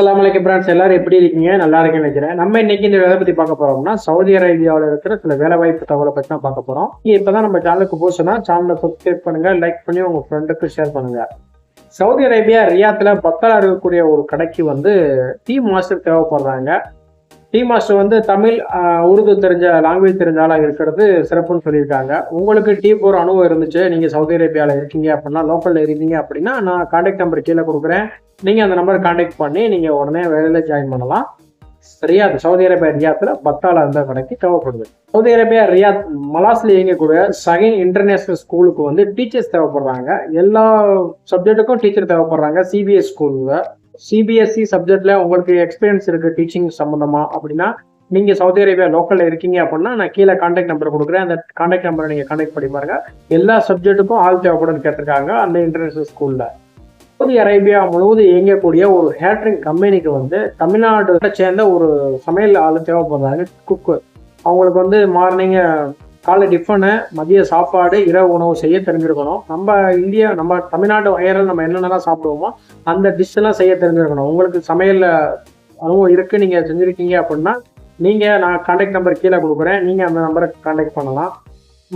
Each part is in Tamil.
அஸ்ஸலாமு அலைக்கும் ஃப்ரெண்ட்ஸ், எல்லாரும் எப்படி இருக்கீங்க? நல்லா இருக்கேன்னு நினைக்கிறேன். நம்ம இன்னைக்கு இந்த வேலை பத்தி பார்க்க போறோம்னா, சவுதி அரேபியாவில் இருக்கிற சில வேலை வாய்ப்பு தகவலை பத்தி தான் பார்க்க போறோம். நீங்க இப்பதான் நம்ம சேனலுக்கு புதுசுனா சேனலை சப்ஸ்கிரைப் பண்ணுங்க, லைக் பண்ணி உங்க ஃப்ரெண்டுக்கு ஷேர் பண்ணுங்க. சவுதி அரேபியா ரியாத்ல பக்கலா இருக்கக்கூடிய ஒரு கடைக்கு வந்து டீ மாஸ்டர் தேவைப்படுறாங்க. டீ மாஸ்டர் வந்து தமிழ், உருது தெரிஞ்ச லாங்குவேஜ் தெரிஞ்ச ஆளாக இருக்கிறது சிறப்புன்னு சொல்லியிருக்காங்க. உங்களுக்கு டீ போகிற அனுபவம் இருந்துச்சு, நீங்கள் சவுதி அரேபியாவில் இருக்கீங்க அப்படின்னா, லோக்கலில் இருக்கீங்க அப்படின்னா, நான் கான்டாக்ட் நம்பர் கீழே கொடுக்குறேன். நீங்கள் அந்த நம்பரை கான்டாக்ட் பண்ணி நீங்கள் உடனே வேலையில் ஜாயின் பண்ணலாம். ரியாத், சவுதி அரேபியா ரியாத்தில் பத்தால இருந்த கடைக்கு தேவைப்படுது. சவுதி அரேபியா ரியாத் மலாஸ்ல இயங்கக்கூடிய சகின் இன்டர்நேஷனல் ஸ்கூலுக்கு வந்து டீச்சர்ஸ் தேவைப்படுறாங்க. எல்லா சப்ஜெக்ட்டுக்கும் டீச்சர் தேவைப்படுறாங்க. சிபிஎஸ் ஸ்கூலுங்க. சிபிஎஸ்சி சப்ஜெக்ட்ல உங்களுக்கு எக்ஸ்பீரியன்ஸ் இருக்கு டீச்சிங் சம்பந்தமா அப்படின்னா, நீங்க சவுதி அரேபியா லோக்கல்ல இருக்கீங்க அப்படின்னா, நான் கீழே கான்டாக்ட் நம்பர் கொடுக்குறேன். அந்த கான்டாக்ட் நம்பரை நீங்க கான்டாக்ட் பண்ணி பாருங்க. எல்லா சப்ஜெக்ட்டுக்கும் ஆள் தேவைப்படுன்னு கேட்டிருக்காங்க அந்த இன்டர்நேஷனல் ஸ்கூல்ல. சவுதி அரேபியா முழுவதும் இயங்கக்கூடிய ஒரு ஹேட்டரிங் கம்பெனிக்கு வந்து தமிழ்நாட்டை சேர்ந்த ஒரு சமையல் ஆள் தேவைப்படுறாங்க, குக்கு. அவங்களுக்கு வந்து மார்னிங் காலை டிஃபனு, மதிய சாப்பாடு, இரவு உணவு செய்ய தெரிஞ்சிருக்கணும். நம்ம தமிழ்நாட்டு வகையில் நம்ம என்னென்னலாம் சாப்பிடுவோமோ அந்த டிஷ் எல்லாம் செய்ய தெரிஞ்சிருக்கணும். உங்களுக்கு சமையல் அனுபவம் இருக்குது, நீங்கள் செஞ்சுருக்கீங்க அப்படின்னா நான் கான்டாக்ட் நம்பர் கீழே கொடுக்குறேன். நீங்கள் அந்த நம்பரை கான்டாக்ட் பண்ணலாம்.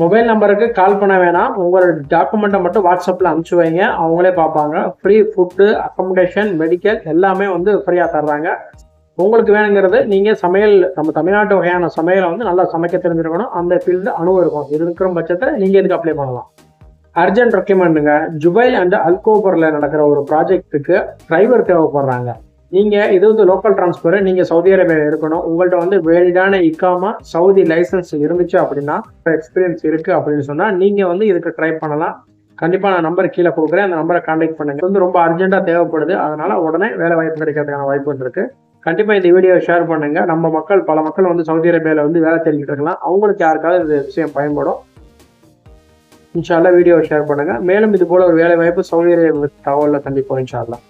மொபைல் நம்பருக்கு கால் பண்ண வேணாம், உங்களோட டாக்குமெண்ட்டை மட்டும் வாட்ஸ்அப்பில் அனுப்பிச்சி வைங்க, அவங்களே பார்ப்பாங்க. ஃப்ரீ ஃபுட்டு, அக்கமடேஷன், மெடிக்கல் எல்லாமே வந்து ஃப்ரீயாக தர்றாங்க. உங்களுக்கு வேணுங்கிறது நீங்கள் சமையல், நம்ம தமிழ்நாட்டு வகையான சமையலை வந்து நல்லா சமைக்க தெரிஞ்சிருக்கணும். அந்த ஃபீல்டு அனுபவம் இருக்கும். இது இருக்கிற பட்சத்தில் நீங்கள் இதுக்கு அப்ளை பண்ணலாம். அர்ஜென்ட் ரெக்கமெண்டுங்க. ஜுபைல் அண்ட் அல்கோபரில் நடக்கிற ஒரு ப்ராஜெக்ட்டுக்கு டிரைவர் தேவைப்படுறாங்க. இது வந்து லோக்கல் டிரான்ஸ்பர். நீங்கள் சவுதி அரேபியாவில் இருக்கணும். உங்கள்கிட்ட வந்து வேலிடான இக்காமா சவுதி லைசன்ஸ் இருந்துச்சு அப்படின்னா, எக்ஸ்பீரியன்ஸ் இருக்குது அப்படின்னு சொன்னால் நீங்கள் வந்து இதுக்கு ட்ரை பண்ணலாம். கண்டிப்பாக நான் நம்பர் கீழே கொடுக்குறேன், அந்த நம்பரை கான்டாக்ட் பண்ணுங்க. இது வந்து ரொம்ப அர்ஜென்ட்டாக தேவைப்படுது, அதனால உடனே வேலை வாய்ப்பு கிடைக்கிறதுக்கான வாய்ப்பு இருக்குது. கண்டிப்பாக இந்த வீடியோவை ஷேர் பண்ணுங்க. பல மக்கள் வந்து சவுதி அரேபியாவில் வந்து வேலை தேடிக்கிட்டு இருக்கலாம். அவங்களுக்கு யாருக்காவது இந்த விஷயம் பயன்படும். இன்ஷா அல்லாஹ் வீடியோவை ஷேர் பண்ணுங்க. மேலும் இது போல ஒரு வேலை வாய்ப்பு சவுதி அரேபியா தகவலில் சந்திப்போம் இன்ஷா அல்லாஹ்.